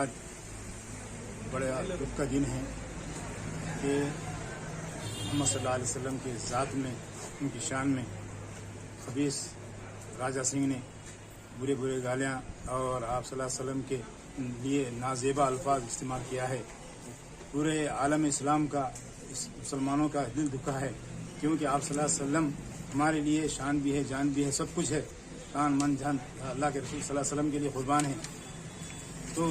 आज बड़ा दुख का दिन है कि मोहम्मद सल्लल्लाहु अलैहि वसल्लम के ज़ात में, उनकी शान में खबीस राजा सिंह ने बुरे बुरे गालियाँ और आप सल्लल्लाहु अलैहि वसल्लम के लिए नाजेबा अल्फाज इस्तेमाल किया है। पूरे आलम इस्लाम का, मुसलमानों का दिल दुखा है, क्योंकि आप सल्लल्लाहु अलैहि वसल्लम हमारे लिए शान भी है, जान भी है, सब कुछ है। कान मन जान अल्लाह के रसूल सल्लल्लाहु अलैहि वसल्लम के लिए कुर्बान है। तो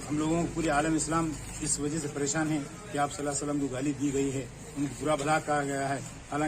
हम लोगों को पूरे आलम इस्लाम इस वजह से परेशान है कि आप सल्लल्लाहु अलैहि वसल्लम को गाली दी गई है, उनको बुरा भला कहा गया है। हालांकि